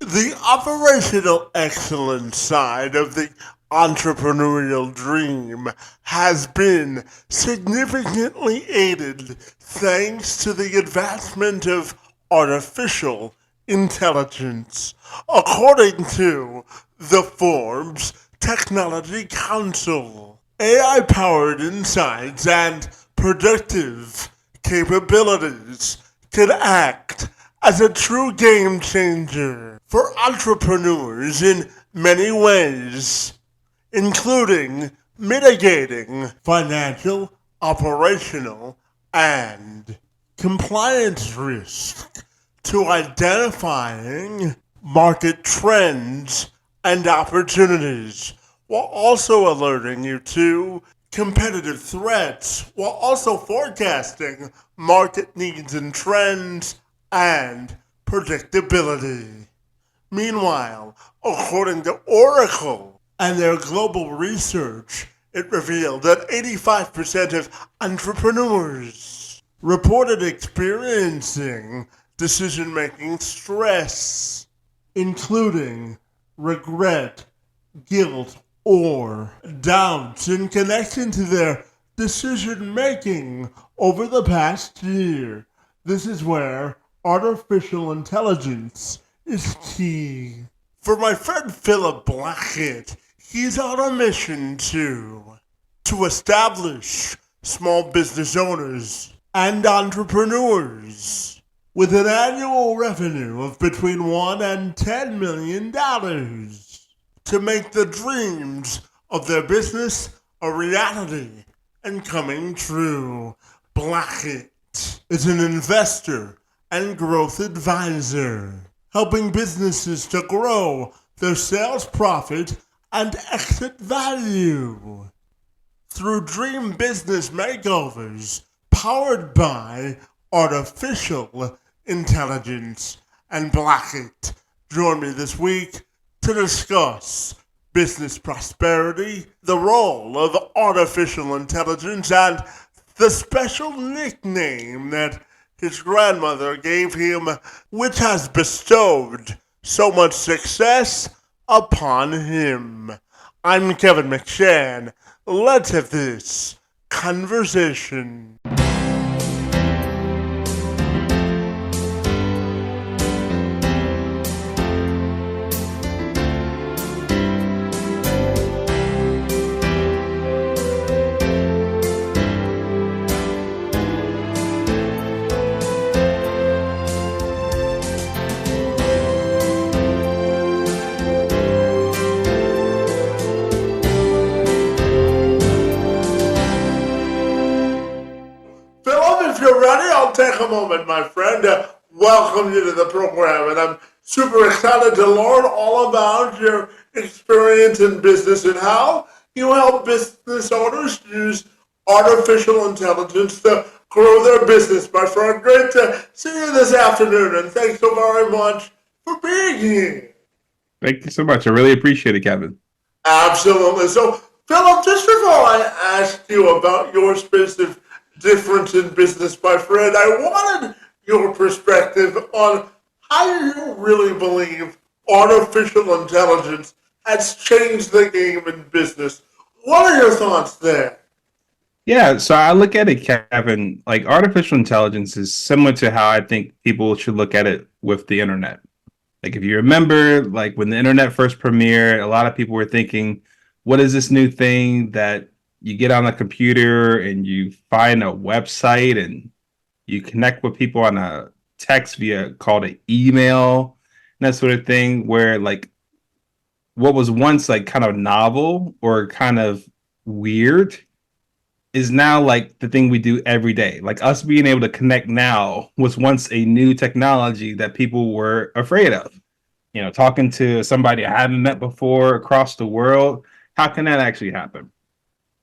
The operational excellence side of the entrepreneurial dream has been significantly aided thanks to the advancement of artificial intelligence, according to the Forbes Technology Council. AI-powered insights and predictive capabilities can act as a true game changer for entrepreneurs in many ways, including mitigating financial, operational, and compliance risk, to identifying market trends and opportunities, while also alerting you to competitive threats, while also forecasting market needs and trends and predictability. Meanwhile, according to Oracle and their global research, it revealed that 85% of entrepreneurs reported experiencing decision-making stress, including regret, guilt, or doubts in connection to their decision-making over the past year. This is where artificial intelligence is key. For my friend Philip Blackett, he's on a mission to establish small business owners and entrepreneurs with an annual revenue of between $1 and $10 million to make the dreams of their business a reality and coming true. Blackett is an investor and growth advisor, helping businesses to grow their sales profit and exit value through dream business makeovers powered by artificial intelligence. And Blackett joined me this week to discuss business prosperity, the role of artificial intelligence, and the special nickname that his grandmother gave him, which has bestowed so much success upon him. I'm Kevin McShann. Let's have this conversation. Take a moment, my friend, to welcome you to the program, and I'm super excited to learn all about your experience in business and how you help business owners use artificial intelligence to grow their business, my friend. Great to see you this afternoon, and thanks so very much for being here. Thank you so much. I really appreciate it, Kevin. Absolutely. So, Philip, just before I ask you about your specific difference in business, my friend, I wanted your perspective on how you really believe artificial intelligence has changed the game in business. What are your thoughts there? Yeah, so I look at it, Kevin, like artificial intelligence is similar to how I think people should look at it with the internet. Like if you remember, like when the internet first premiered, a lot of people were thinking, what is this new thing that you get on a computer and you find a website and you connect with people on a text via called an email and that sort of thing, where like what was once like kind of novel or kind of weird is now like the thing we do every day. Like us being able to connect now was once a new technology that people were afraid of. You know, talking to somebody I haven't met before across the world, how can that actually happen?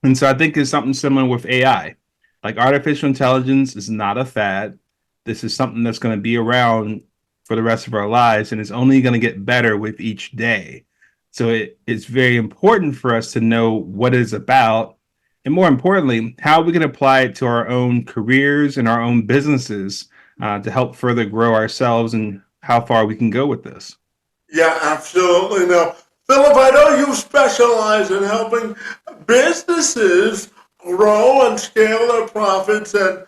And so I think it's something similar with AI. Like artificial intelligence is not a fad. This is something that's going to be around for the rest of our lives, and it's only going to get better with each day. So it's very important for us to know what it's about, and more importantly, how we can apply it to our own careers and our own businesses to help further grow ourselves and how far we can go with this. Yeah, absolutely. No, Philip, I know you specialize in helping businesses grow and scale their profits and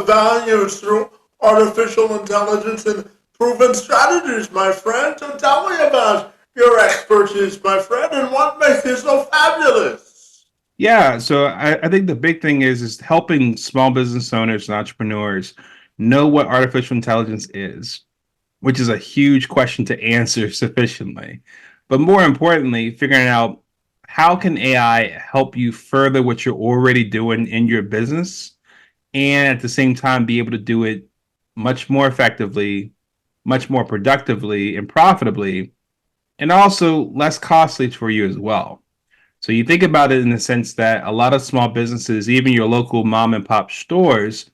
values through artificial intelligence and proven strategies, my friend. So tell me about your expertise, my friend, and what makes you so fabulous. Yeah, so I think the big thing is helping small business owners and entrepreneurs know what artificial intelligence is, which is a huge question to answer sufficiently. But more importantly, figuring out how can AI help you further what you're already doing in your business and at the same time be able to do it much more effectively, much more productively and profitably, and also less costly for you as well. So you think about it in the sense that a lot of small businesses, even your local mom and pop stores,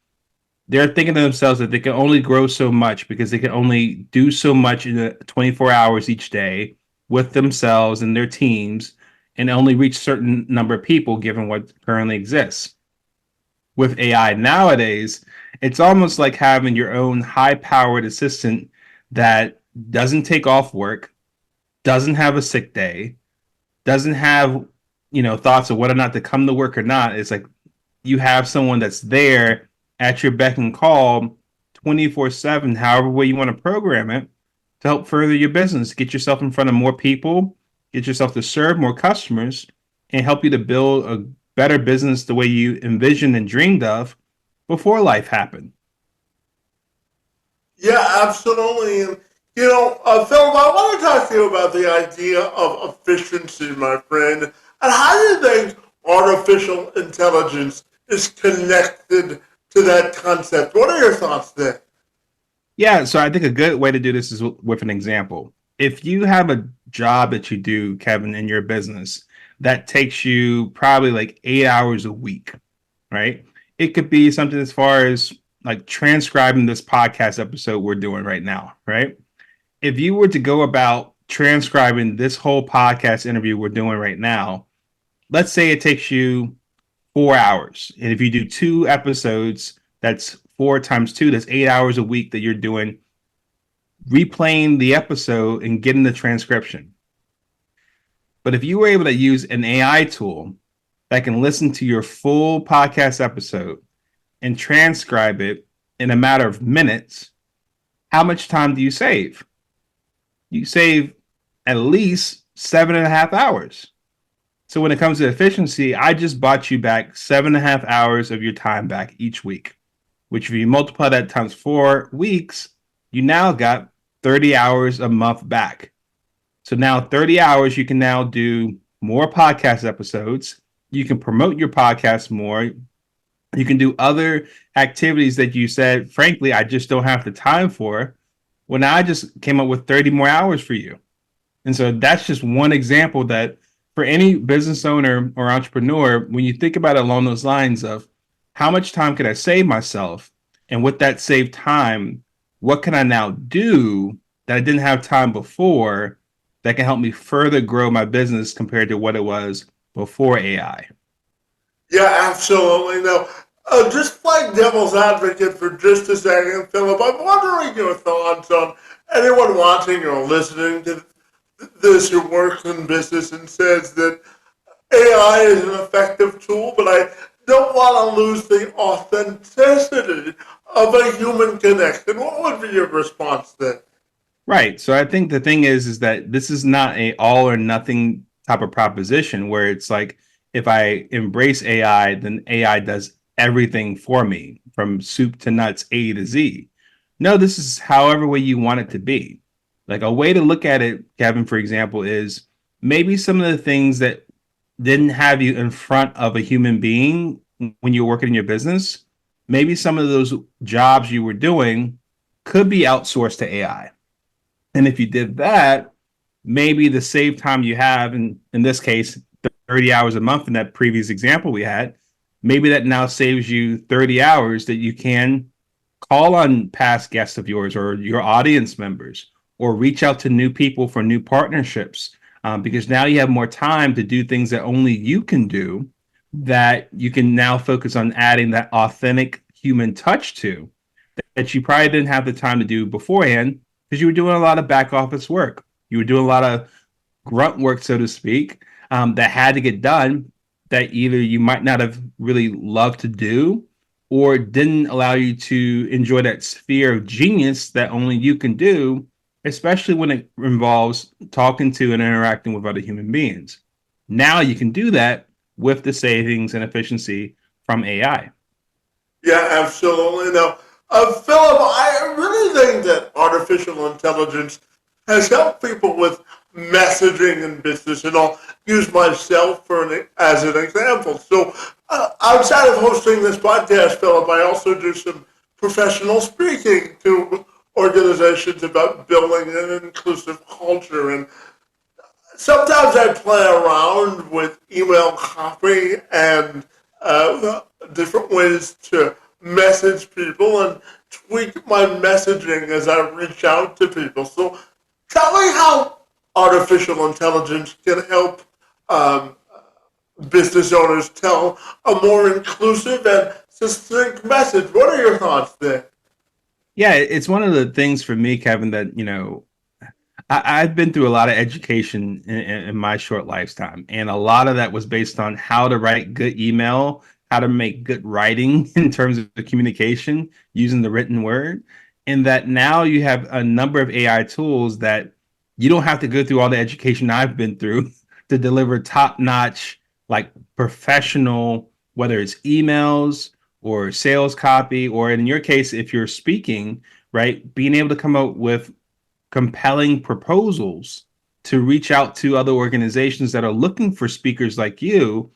they're thinking to themselves that they can only grow so much because they can only do so much in the 24 hours each day with themselves and their teams and only reach certain number of people given what currently exists. With AI nowadays, it's almost like having your own high-powered assistant that doesn't take off work, doesn't have a sick day, doesn't have, thoughts of whether or not to come to work or not. It's like you have someone that's there at your beck and call 24/7, however way you want to program it to help further your business, get yourself in front of more people, get yourself to serve more customers, and help you to build a better business the way you envisioned and dreamed of before life happened. Yeah, absolutely. And, Philip, I want to talk to you about the idea of efficiency, my friend. And how do you think artificial intelligence is connected to that concept? What are your thoughts there? Yeah, so I think a good way to do this is with an example. If you have a job that you do, Kevin, in your business that takes you probably like 8 hours a week, right? It could be something as far as like transcribing this podcast episode we're doing right now, right? If you were to go about transcribing this whole podcast interview we're doing right now, let's say it takes you 4 hours. And if you do two episodes, that's 4 times 2, that's 8 hours a week that you're doing replaying the episode and getting the transcription. But if you were able to use an AI tool that can listen to your full podcast episode and transcribe it in a matter of minutes, how much time do you save? You save at least 7.5 hours. So when it comes to efficiency, I just bought you back 7.5 hours of your time back each week, which if you multiply that times 4 weeks, you now got 30 hours a month back. So now 30 hours, you can now do more podcast episodes. You can promote your podcast more. You can do other activities that you said, frankly, I just don't have the time for. Well, now I just came up with 30 more hours for you. And so that's just one example that for any business owner or entrepreneur, when you think about it along those lines of how much time can I save myself? And with that saved time, what can I now do that I didn't have time before that can help me further grow my business compared to what it was before AI? Yeah, absolutely. No, just playing devil's advocate for just a second, Philip, I'm wondering your thoughts on anyone watching or listening to this who works in business and says that AI is an effective tool, but I don't want to lose the authenticity of a human connection. What would be your response then? Right. So I think the thing is that this is not a all or nothing type of proposition where it's like if I embrace AI, then AI does everything for me from soup to nuts, A to Z. No, this is however way you want it to be. Like a way to look at it, Kevin, for example, is maybe some of the things that didn't have you in front of a human being when you're working in your business, maybe some of those jobs you were doing could be outsourced to AI. And if you did that, maybe the save time you have, in this case, 30 hours a month in that previous example we had, maybe that now saves you 30 hours that you can call on past guests of yours or your audience members or reach out to new people for new partnerships because now you have more time to do things that only you can do that you can now focus on adding that authentic human touch to that you probably didn't have the time to do beforehand because you were doing a lot of back office work. You were doing a lot of grunt work, so to speak, that had to get done that either you might not have really loved to do or didn't allow you to enjoy that sphere of genius that only you can do, especially when it involves talking to and interacting with other human beings. Now you can do that with the savings and efficiency from AI. Yeah, absolutely. Now, Philip, I really think that artificial intelligence has helped people with messaging in business, and I'll use myself as an example. So, outside of hosting this podcast, Philip, I also do some professional speaking to organizations about building an inclusive culture. And sometimes I play around with email copy and different ways to message people and tweak my messaging as I reach out to people. So tell me how artificial intelligence can help um, business owners tell a more inclusive and succinct message. What are your thoughts there? Yeah, it's one of the things for me, Kevin, that, I've been through a lot of education in my short lifetime, and a lot of that was based on how to write good email, how to make good writing in terms of the communication using the written word. And that now you have a number of AI tools that you don't have to go through all the education I've been through to deliver top notch, like professional, whether it's emails or sales copy, or in your case, if you're speaking, right, being able to come up with compelling proposals to reach out to other organizations that are looking for speakers like you,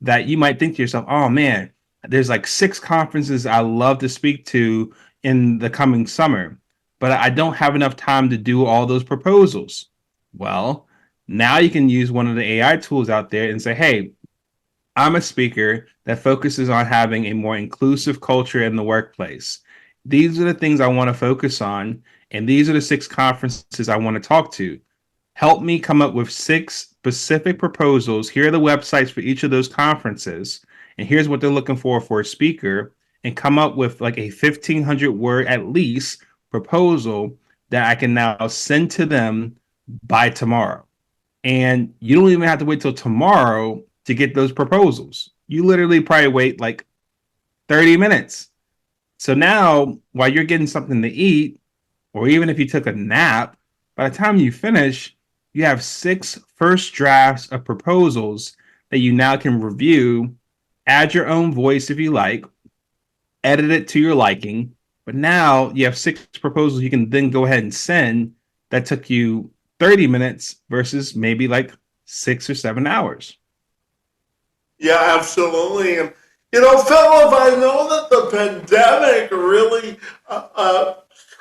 that you might think to yourself, oh man, there's like 6 conferences I love to speak to in the coming summer, but I don't have enough time to do all those proposals. Well, now you can use one of the AI tools out there and say, hey, I'm a speaker that focuses on having a more inclusive culture in the workplace. These are the things I want to focus on, and these are the 6 conferences I want to talk to. Help me come up with 6 specific proposals. Here are the websites for each of those conferences, and here's what they're looking for a speaker, and come up with like a 1,500 word at least proposal that I can now send to them by tomorrow. And you don't even have to wait till tomorrow to get those proposals. You literally probably wait like 30 minutes. So now, while you're getting something to eat, or even if you took a nap, by the time you finish, you have 6 first drafts of proposals that you now can review, add your own voice if you like, edit it to your liking. But now you have 6 proposals you can then go ahead and send that took you 30 minutes versus maybe like 6 or 7 hours. Yeah, absolutely. And, Philip, I know that the pandemic really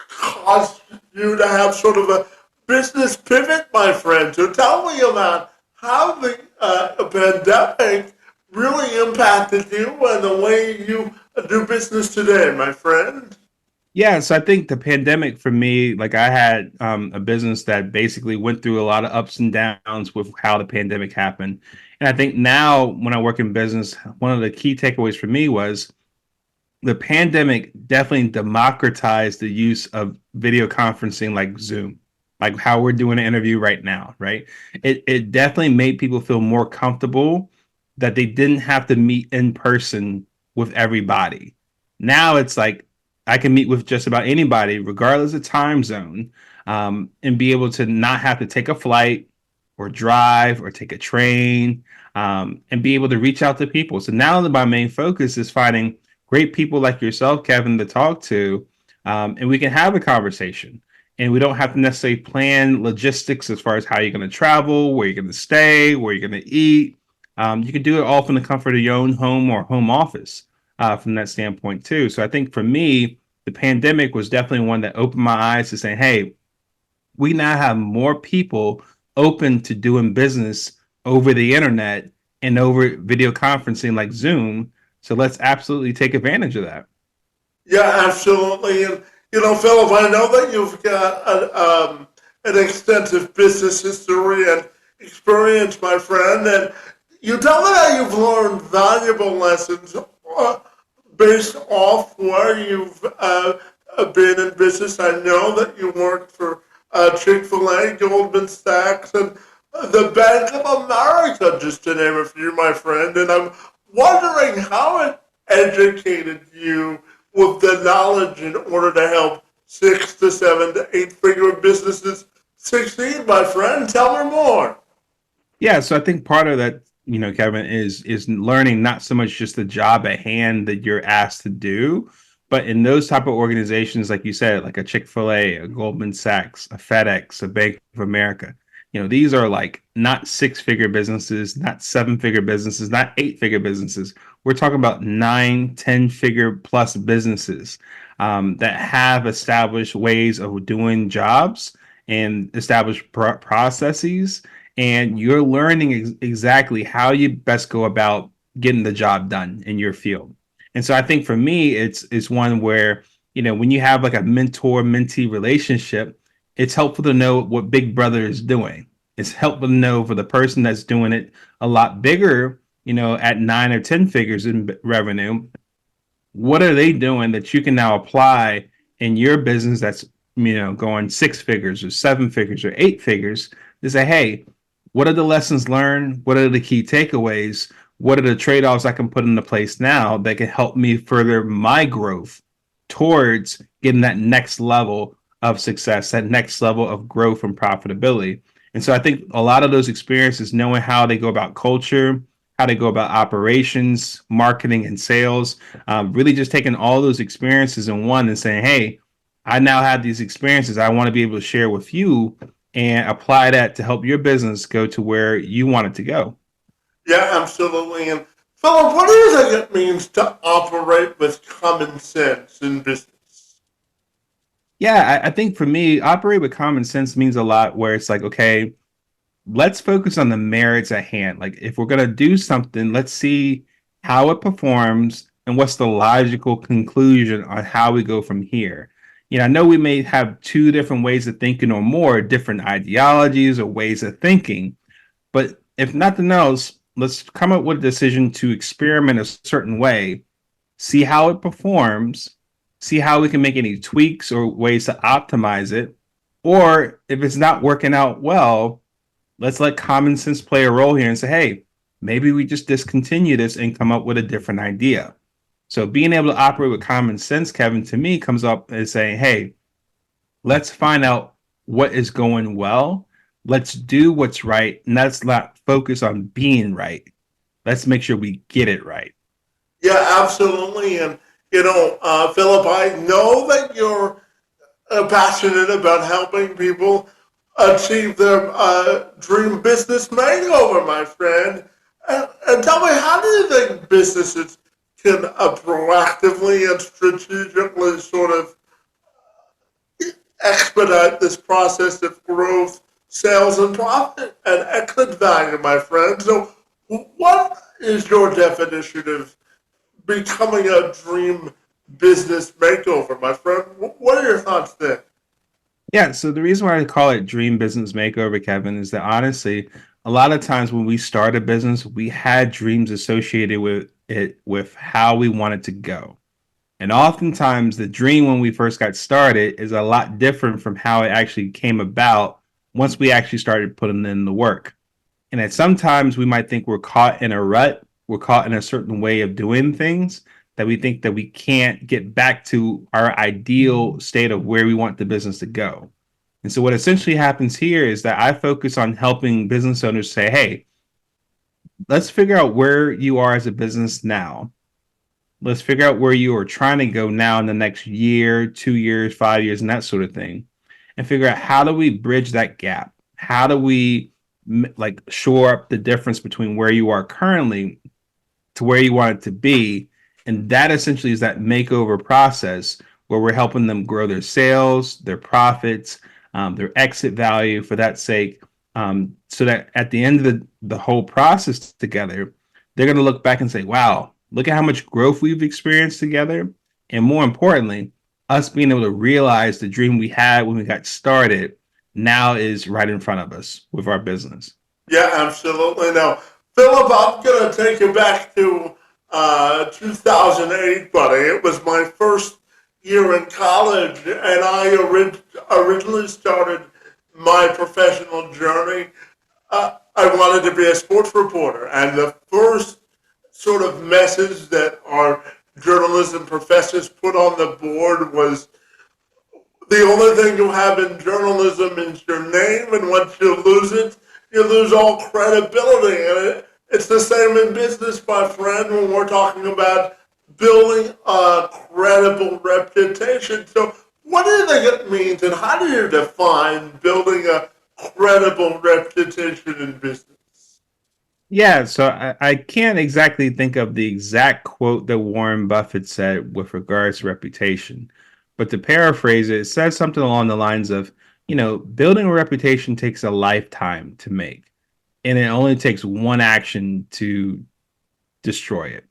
caused you to have sort of a business pivot, my friend. So tell me about how the pandemic really impacted you and the way you do business today, my friend. Yeah, so I think the pandemic for me, like I had a business that basically went through a lot of ups and downs with how the pandemic happened. And I think now when I work in business, one of the key takeaways for me was the pandemic definitely democratized the use of video conferencing like Zoom, like how we're doing an interview right now, right? It definitely made people feel more comfortable that they didn't have to meet in person with everybody. Now it's like I can meet with just about anybody, regardless of time zone, and be able to not have to take a flight or drive or take a train, and be able to reach out to people. So now my main focus is finding great people like yourself, Kevin, to talk to, and we can have a conversation. And we don't have to necessarily plan logistics as far as how you're going to travel, where you're going to stay, where you're going to eat. You can do it all from the comfort of your own home or home office, from that standpoint too. So I think for me, the pandemic was definitely one that opened my eyes to saying, hey, we now have more people open to doing business over the internet and over video conferencing like Zoom. So let's absolutely take advantage of that. Yeah, absolutely. And, Philip, I know that you've got an extensive business history and experience, my friend. And you tell me that you've learned valuable lessons based off where you've been in business. I know that you worked for Chick-Fil-A, Goldman Sachs, and the Bank of America, just to name a few, my friend. And I'm wondering how it educated you with the knowledge in order to help 6 to 7 to 8 figure businesses succeed, my friend. Tell me more. Yeah, so I think part of that, Kevin, is learning not so much just the job at hand that you're asked to do, but in those type of organizations, like you said, like a Chick-fil-A, a Goldman Sachs, a FedEx, a Bank of America. These are like not six-figure businesses, not seven-figure businesses, not eight-figure businesses. We're talking about 9, 10-figure plus businesses that have established ways of doing jobs and established processes, and you're learning exactly how you best go about getting the job done in your field. And so I think for me, it's one where, when you have like a mentor mentee relationship, it's helpful to know what Big Brother is doing. It's helpful to know for the person that's doing it a lot bigger, at 9 or 10 figures in revenue, what are they doing that you can now apply in your business that's, going 6 figures or 7 figures or 8 figures, to say, hey, what are the lessons learned? What are the key takeaways? What are the trade-offs I can put into place now that can help me further my growth towards getting that next level of success, that next level of growth and profitability? And so I think a lot of those experiences, knowing how they go about culture, how they go about operations, marketing, and sales, really just taking all those experiences in one and saying, hey, I now have these experiences I want to be able to share with you and apply that to help your business go to where you want it to go. Yeah, absolutely. And Philip, what do you think it means to operate with common sense in business? Yeah, I think for me, operate with common sense means a lot where it's like, okay, let's focus on the merits at hand. Like if we're going to do something, let's see how it performs and what's the logical conclusion on how we go from here. I know we may have two different ways of thinking or more, different ideologies or ways of thinking, but if nothing else, let's come up with a decision to experiment a certain way, see how it performs, see how we can make any tweaks or ways to optimize it. Or if it's not working out well, let's let common sense play a role here and say, hey, maybe we just discontinue this and come up with a different idea. So being able to operate with common sense, Kevin, to me comes up as saying, hey, let's find out what is going well. Let's do what's right. And let's not focus on being right. Let's make sure we get it right. Yeah, absolutely. And, Philip, I know that you're passionate about helping people achieve their dream business makeover, my friend. And tell me, how do you think businesses can proactively and strategically sort of expedite this process of growth, sales, and profit and exit value, my friend? So, what is your definition of becoming a dream business makeover, my friend? What are your thoughts there? Yeah, so the reason why I call it dream business makeover, Kevin, is that honestly, a lot of times when we start a business, we had dreams associated with it, with how we want it to go. And oftentimes, the dream when we first got started is a lot different from how it actually came about once we actually started putting in the work. And that sometimes we might think we're caught in a rut, we're caught in a certain way of doing things that we think that we can't get back to our ideal state of where we want the business to go. And so what essentially happens here is that I focus on helping business owners say, hey, let's figure out where you are as a business now. Let's figure out where you are trying to go now in the next year, 2 years, 5 years, and that sort of thing. And figure out how do we bridge that gap? How do we like shore up the difference between where you are currently to where you want it to be? And that essentially is that makeover process where we're helping them grow their sales, their profits, their exit value for that sake. So that at the end of the whole process together, they're going to look back and say, wow, look at how much growth we've experienced together. And more importantly, us being able to realize the dream we had when we got started now is right in front of us with our business. Yeah, absolutely. Now, Philip, I'm going to take you back to 2008, buddy. It was my first year in college, and I originally started my professional journey, I wanted to be a sports reporter. And the first sort of message that our journalism professors put on the board was the only thing you have in journalism is your name, and once you lose it, you lose all credibility. And it's the same in business, my friend, when we're talking about building a credible reputation. So, what do you think it means, and how do you define building a credible reputation in business? Yeah, so I can't exactly think of the exact quote that Warren Buffett said with regards to reputation, but to paraphrase it, it says something along the lines of, building a reputation takes a lifetime to make, and it only takes one action to destroy it.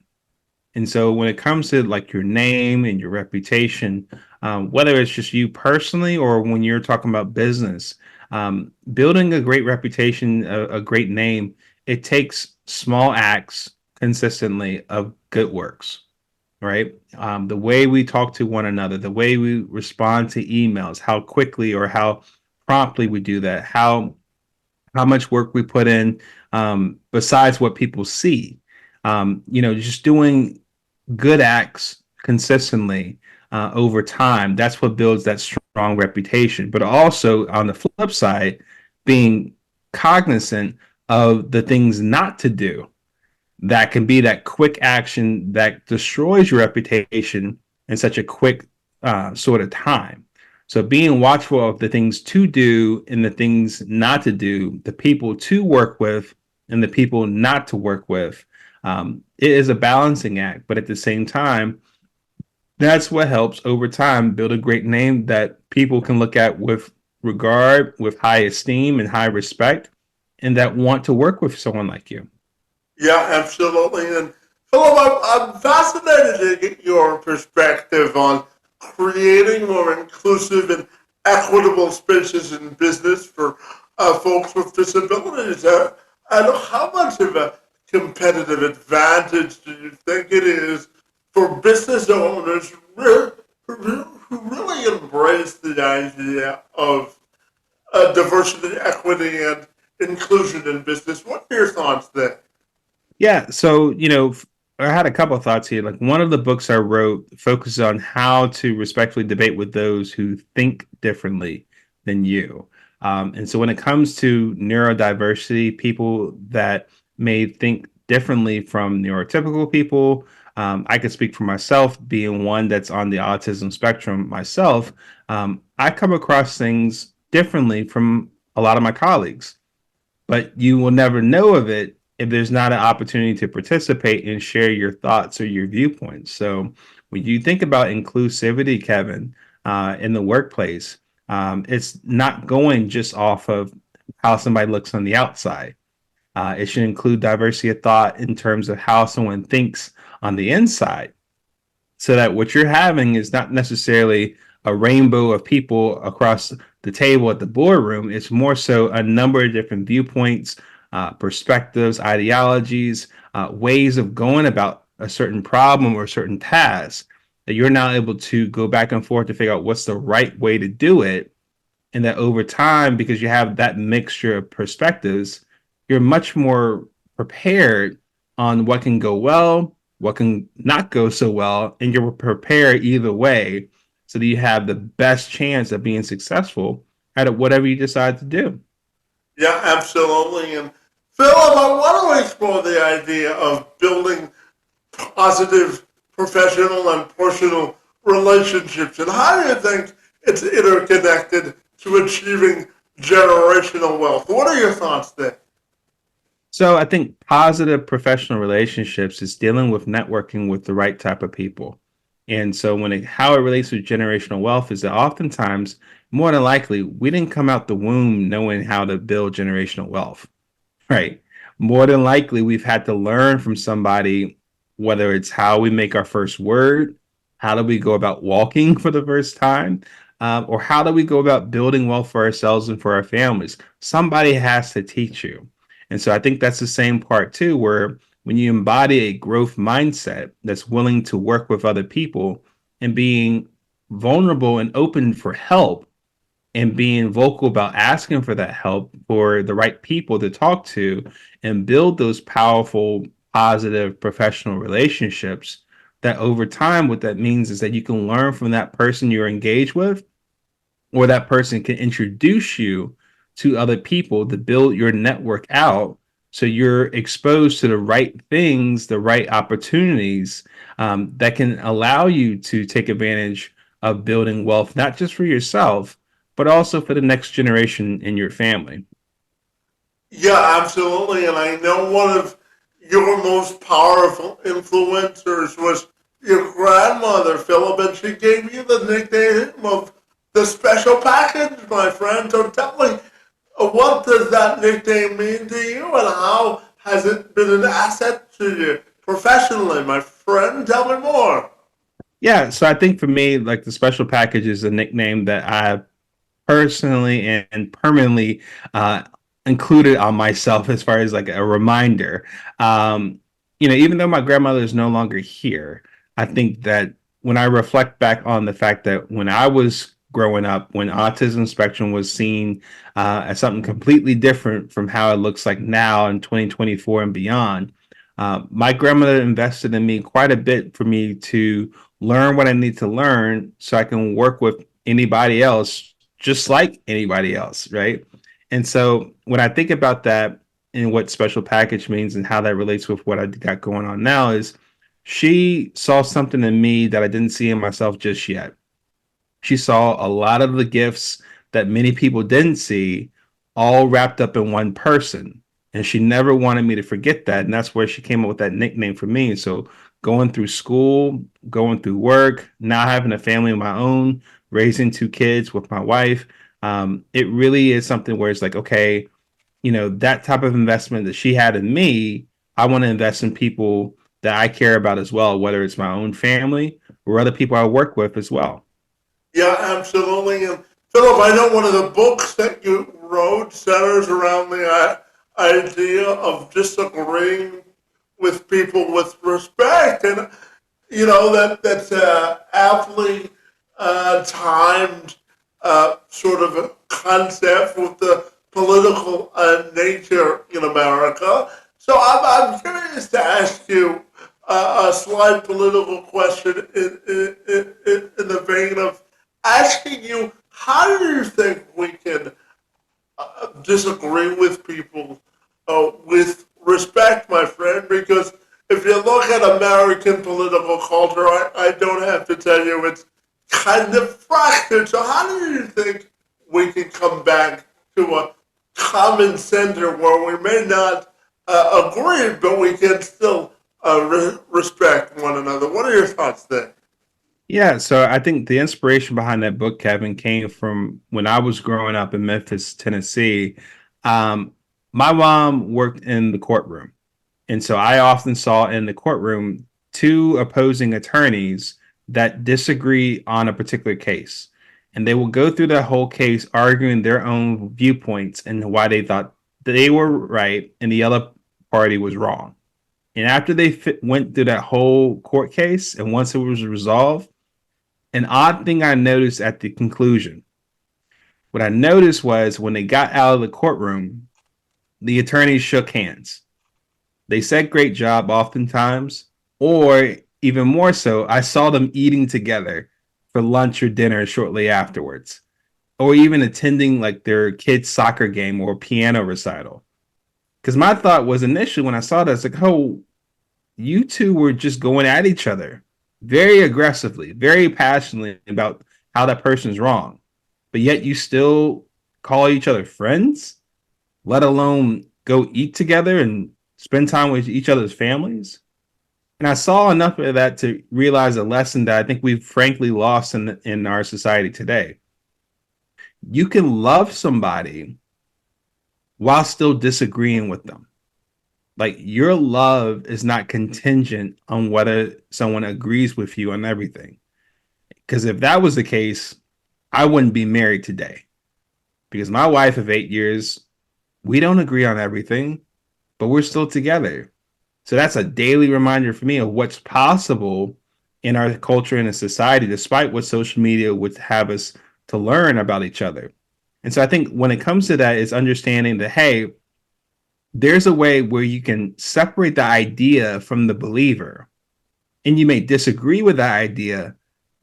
And so when it comes to like your name and your reputation, whether it's just you personally or when you're talking about business, building a great reputation, a great name, it takes small acts consistently of good works, right? The way we talk to one another, the way we respond to emails, how quickly or how promptly we do that, how much work we put in, besides what people see. Just doing good acts consistently over time. That's what builds that strong reputation. But also on the flip side, being cognizant of the things not to do that can be that quick action that destroys your reputation in such a quick sort of time. So being watchful of the things to do and the things not to do, the people to work with and the people not to work with, it is a balancing act. But at the same time, that's what helps over time build a great name that people can look at with regard, with high esteem and high respect, and that want to work with someone like you. Yeah, absolutely. And Philip, I'm fascinated to get your perspective on creating more inclusive and equitable spaces in business for folks with disabilities. And how much of a competitive advantage do you think it is for business owners who really embrace the idea of diversity, equity, and inclusion in business? What are your thoughts there? Yeah, so I had a couple of thoughts here. Like one of the books I wrote focuses on how to respectfully debate with those who think differently than you. And so when it comes to neurodiversity, people that may think differently from neurotypical people, I could speak for myself, being one that's on the autism spectrum myself. I come across things differently from a lot of my colleagues, but you will never know of it if there's not an opportunity to participate and share your thoughts or your viewpoints. So when you think about inclusivity, Kevin, in the workplace, it's not going just off of how somebody looks on the outside. It should include diversity of thought in terms of how someone thinks on the inside, so that what you're having is not necessarily a rainbow of people across the table at the boardroom. It's more so a number of different viewpoints, perspectives, ideologies, ways of going about a certain problem or a certain task that you're now able to go back and forth to figure out what's the right way to do it. And that over time, because you have that mixture of perspectives, you're much more prepared on what can go well, what can not go so well, and you're prepared either way so that you have the best chance of being successful at whatever you decide to do. Yeah, absolutely. And Philip, I want to explore the idea of building positive professional and personal relationships. And how do you think it's interconnected to achieving generational wealth? What are your thoughts there? So I think positive professional relationships is dealing with networking with the right type of people. And so how it relates to generational wealth is that oftentimes, more than likely, we didn't come out the womb knowing how to build generational wealth, right? More than likely, we've had to learn from somebody, whether it's how we make our first word, how do we go about walking for the first time, or how do we go about building wealth for ourselves and for our families. Somebody has to teach you. And so I think that's the same part too, where when you embody a growth mindset that's willing to work with other people and being vulnerable and open for help, and being vocal about asking for that help for the right people to talk to and build those powerful, positive professional relationships that over time, what that means is that you can learn from that person you're engaged with, or that person can introduce you to other people to build your network out so you're exposed to the right things, the right opportunities that can allow you to take advantage of building wealth, not just for yourself, but also for the next generation in your family. Yeah, absolutely. And I know one of your most powerful influencers was your grandmother, Philip, and she gave you the nickname of the special package, my friend. So tell me, what does that nickname mean to you, and how has it been an asset to you professionally, my friend? Tell me more. Yeah, so I think for me, like the special package is a nickname that I personally and permanently uh, included on myself as far as like a reminder. Um, Even though my grandmother is no longer here, I think that when I reflect back on the fact that when I was growing up, when autism spectrum was seen as something completely different from how it looks like now in 2024 and beyond, my grandmother invested in me quite a bit for me to learn what I need to learn so I can work with anybody else just like anybody else, right? And so when I think about that and what special package means and how that relates with what I got going on now is she saw something in me that I didn't see in myself just yet. She saw a lot of the gifts that many people didn't see all wrapped up in one person. And she never wanted me to forget that. And that's where she came up with that nickname for me. So going through school, going through work, now having a family of my own, raising two kids with my wife, it really is something where it's like, okay, that type of investment that she had in me, I want to invest in people that I care about as well, whether it's my own family or other people I work with as well. Yeah, absolutely. And Philip, I know one of the books that you wrote centers around the idea of disagreeing with people with respect, and that's aptly timed sort of a concept with the political nature in America. So I'm curious to ask you a slight political question in the vein of asking you, how do you think we can disagree with people with respect, my friend? Because if you look at American political culture, I don't have to tell you it's kind of fractured. So how do you think we can come back to a common center where we may not agree, but we can still respect one another? What are your thoughts there? Yeah, so I think the inspiration behind that book, Kevin, came from when I was growing up in Memphis, Tennessee. Um, my mom worked in the courtroom. And so I often saw in the courtroom two opposing attorneys that disagree on a particular case. And they will go through the whole case arguing their own viewpoints and why they thought they were right and the other party was wrong. And after they went through that whole court case, and once it was resolved, an odd thing I noticed at the conclusion. What I noticed was when they got out of the courtroom, the attorneys shook hands. They said great job oftentimes, or even more so, I saw them eating together for lunch or dinner shortly afterwards, or even attending like their kids' soccer game or piano recital. Because my thought was initially when I saw that, it's like, oh, you two were just going at each other very aggressively, very passionately about how that person's wrong, but yet you still call each other friends, let alone go eat together and spend time with each other's families. And I saw enough of that to realize a lesson that I think we've frankly lost in our society today. You can love somebody while still disagreeing with them. Like your love is not contingent on whether someone agrees with you on everything. Because if that was the case, I wouldn't be married today. Because my wife of 8 years, we don't agree on everything, but we're still together. So that's a daily reminder for me of what's possible in our culture and in society, despite what social media would have us to learn about each other. And so I think when it comes to that, it's understanding that, hey, there's a way where you can separate the idea from the believer, and you may disagree with that idea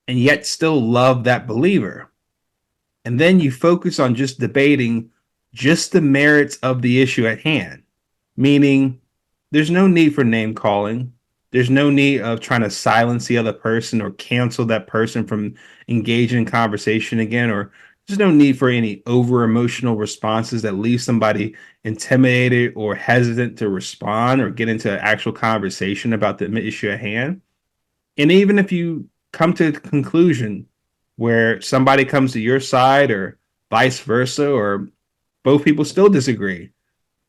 and yet still love that believer. And then you focus on just debating just the merits of the issue at hand, meaning there's no need for name calling. There's no need of trying to silence the other person or cancel that person from engaging in conversation again, or there's no need for any over emotional responses that leave somebody intimidated or hesitant to respond or get into an actual conversation about the issue at hand. And even if you come to a conclusion where somebody comes to your side or vice versa, or both people still disagree,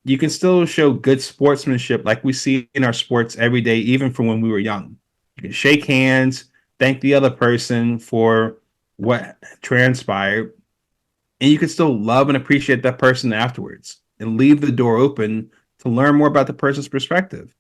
you can still show good sportsmanship like we see in our sports every day, even from when we were young. You can shake hands, thank the other person for what transpired, and you can still love and appreciate that person afterwards and leave the door open to learn more about the person's perspective.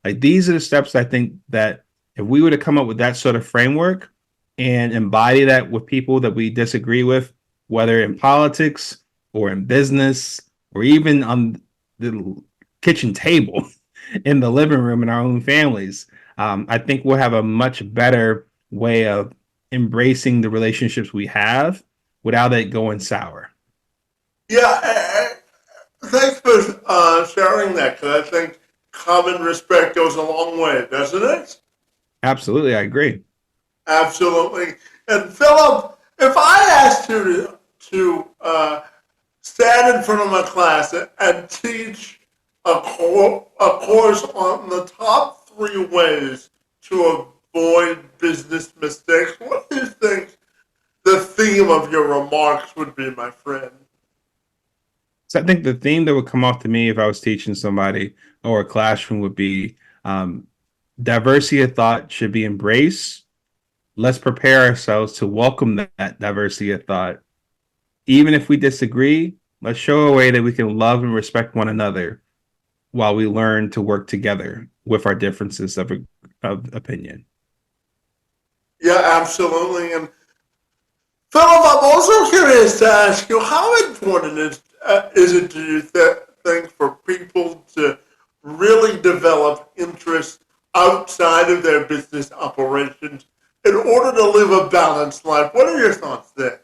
Like, these are the steps I think that if we were to come up with that sort of framework and embody that with people that we disagree with, whether in politics or in business or even on the kitchen table in the living room in our own families, I think we'll have a much better way of embracing the relationships we have without it going sour. Yeah, thanks for sharing that, because I think common respect goes a long way, doesn't it? Absolutely, I agree. Absolutely. And Philip, if I asked you to stand in front of my class and teach a course on the top three ways to avoid business mistakes, what do you think the theme of your remarks would be, my friend? So I think the theme that would come off to me if I was teaching somebody or a classroom would be um, diversity of thought should be embraced. Let's prepare ourselves to welcome that diversity of thought. Even if we disagree, let's show a way that we can love and respect one another while we learn to work together with our differences of opinion. Yeah, absolutely. And Philip, I'm also curious to ask you, how important is it, do you think, for people to really develop interest outside of their business operations in order to live a balanced life? What are your thoughts there?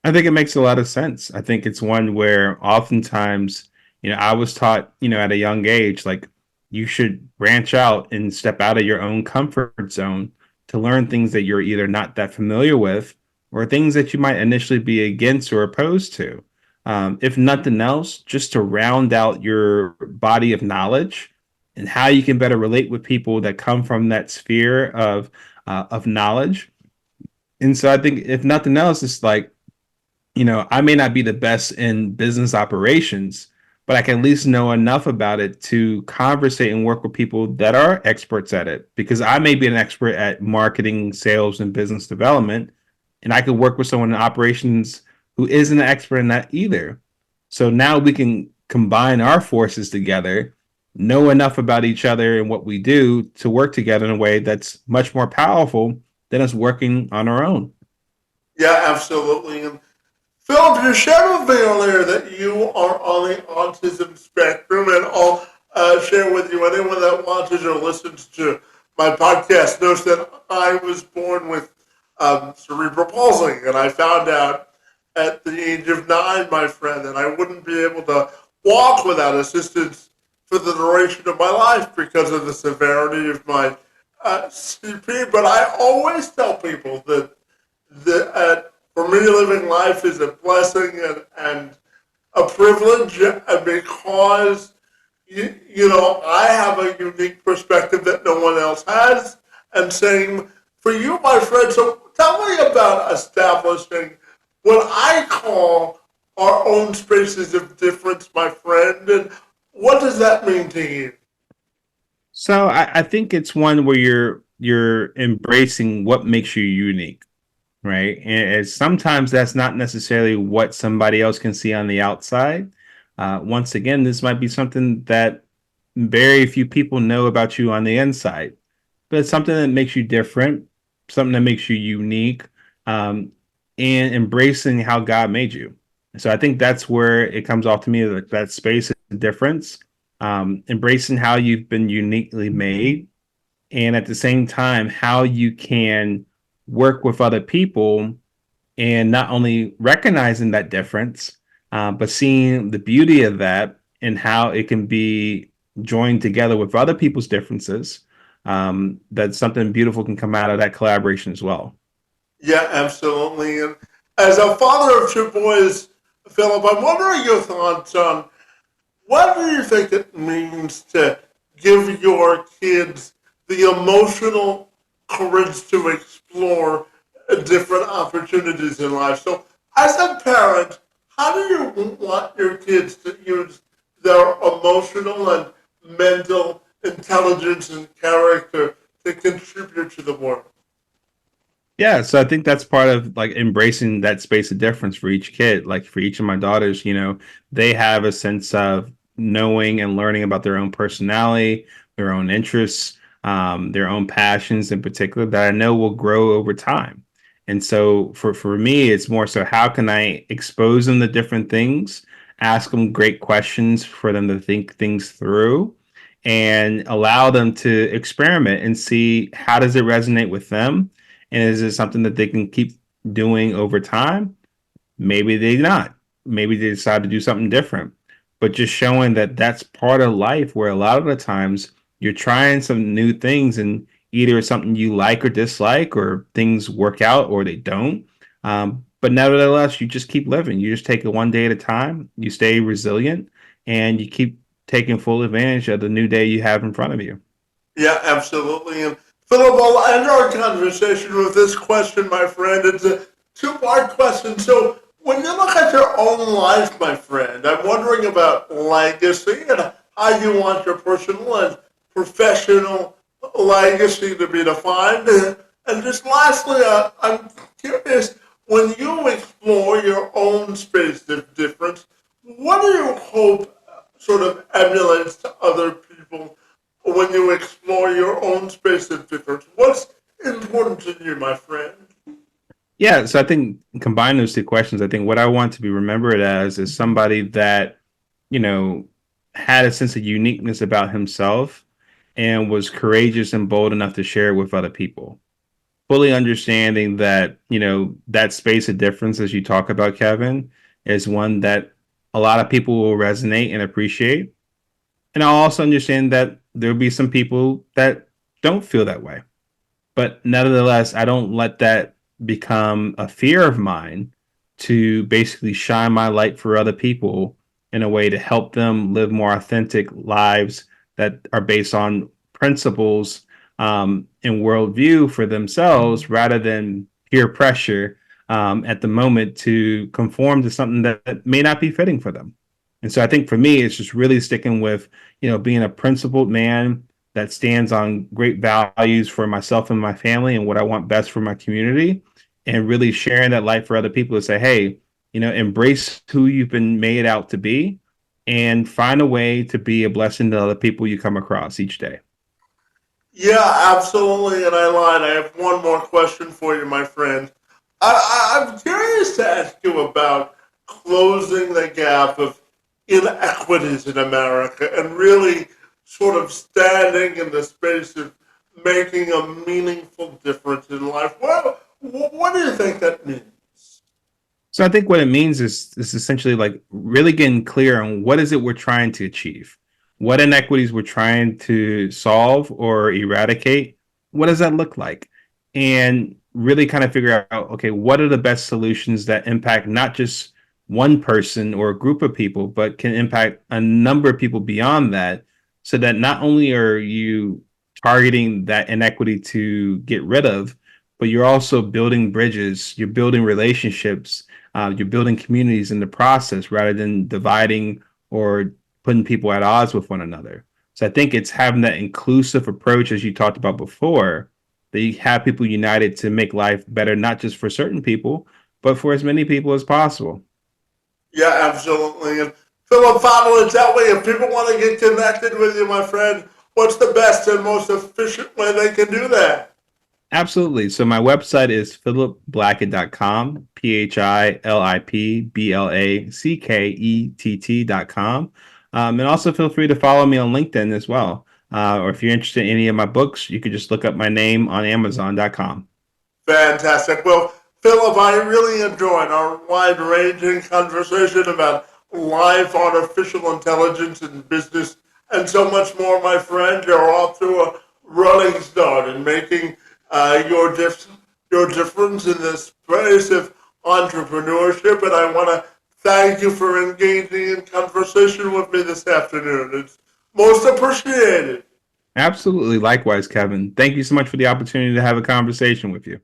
I think it makes a lot of sense. I think it's one where oftentimes, I was taught, at a young age, like you should branch out and step out of your own comfort zone to learn things that you're either not that familiar with or things that you might initially be against or opposed to. If nothing else, just to round out your body of knowledge and how you can better relate with people that come from that sphere of knowledge. And so I think if nothing else, it's like, I may not be the best in business operations, but I can at least know enough about it to conversate and work with people that are experts at it. Because I may be an expert at marketing, sales, and business development, and I could work with someone in operations who isn't an expert in that either. So now we can combine our forces together, know enough about each other and what we do to work together in a way that's much more powerful than us working on our own. Yeah, absolutely. And Philip, you shared with me earlier that you are on the autism spectrum, and I'll share with you, anyone that watches or listens to my podcast knows that I was born with cerebral palsy, and I found out at the age of 9, my friend, that I wouldn't be able to walk without assistance for the duration of my life because of the severity of my CP. But I always tell people that for me, living life is a blessing and a privilege, and because I have a unique perspective that no one else has, and same for you, my friend. So tell me about establishing what I call our own spaces of difference, my friend, and what does that mean to you? So I think it's one where you're embracing what makes you unique, right? And sometimes that's not necessarily what somebody else can see on the outside. Once again, this might be something that very few people know about you on the inside, but it's something that makes you different, something that makes you unique, and embracing how God made you. So I think that's where it comes off to me, like that space of difference, embracing how you've been uniquely made, and at the same time, how you can work with other people and not only recognizing that difference, but seeing the beauty of that and how it can be joined together with other people's differences. That something beautiful can come out of that collaboration as well. Yeah, absolutely. And as a father of two boys, Philip, I'm wondering your thoughts on what do you think it means to give your kids the emotional courage to explore different opportunities in life? So, as a parent, how do you want your kids to use their emotional and mental intelligence and character to contribute to the world? Yeah, so I think that's part of like embracing that space of difference for each kid. Like for each of my daughters, they have a sense of knowing and learning about their own personality, their own interests, their own passions in particular that I know will grow over time. And so for me, it's more so how can I expose them to different things, ask them great questions for them to think things through, and allow them to experiment and see how does it resonate with them, and is it something that they can keep doing over time? Maybe they not. Maybe they decide to do something different. But just showing that that's part of life where a lot of the times you're trying some new things and either it's something you like or dislike or things work out or they don't. But nevertheless, you just keep living. You just take it one day at a time. You stay resilient and you keep taking full advantage of the new day you have in front of you. Yeah, absolutely. And Philip, I'll end our conversation with this question, my friend. It's a two-part question. So, when you look at your own life, my friend, I'm wondering about legacy and how you want your personal and professional legacy to be defined. And just lastly, I'm curious, when you explore your own space of difference, what do you hope sort of emulates to other people when you explore your own space of difference? What's important to you, my friend? Yeah, so I think combine those two questions. I think what I want to be remembered as is somebody that, you know, had a sense of uniqueness about himself and was courageous and bold enough to share it with other people. Fully understanding that, that space of difference, as you talk about, Kevin, is one that a lot of people will resonate and appreciate. And I'll also understand that there'll be some people that don't feel that way. But nevertheless, I don't let that become a fear of mine to basically shine my light for other people in a way to help them live more authentic lives that are based on principles, and worldview for themselves rather than peer pressure, at the moment to conform to something that may not be fitting for them. And so I think for me, it's just really sticking with, being a principled man that stands on great values for myself and my family and what I want best for my community, and really sharing that light for other people to say, hey, embrace who you've been made out to be and find a way to be a blessing to other people you come across each day. Yeah, absolutely. And I lied. I have one more question for you, my friend. I'm curious to ask you about closing the gap of inequities in America and really sort of standing in the space of making a meaningful difference in life. What do you think that means? So I think what it means is essentially like really getting clear on what is it we're trying to achieve, what inequities we're trying to solve or eradicate. What does that look like? And really kind of figure out, okay, what are the best solutions that impact not just one person or a group of people, but can impact a number of people beyond that, so that not only are you targeting that inequity to get rid of, but you're also building bridges, you're building relationships, you're building communities in the process rather than dividing or putting people at odds with one another. So I think it's having that inclusive approach, as you talked about before, that you have people united to make life better, not just for certain people, but for as many people as possible. Yeah, absolutely. And Philip, follow it that way. If people want to get connected with you, my friend, what's the best and most efficient way they can do that? Absolutely. So my website is philipblackett.com, philipblackett.com. And also feel free to follow me on LinkedIn as well. Or if you're interested in any of my books, you could just look up my name on Amazon.com. Fantastic. Well, Philip, I really enjoyed our wide-ranging conversation about life, artificial intelligence, and business, and so much more, my friend. You're off to a running start in making your difference in this space of entrepreneurship, and I want to thank you for engaging in conversation with me this afternoon. It's most appreciated. Absolutely. Likewise, Kevin. Thank you so much for the opportunity to have a conversation with you.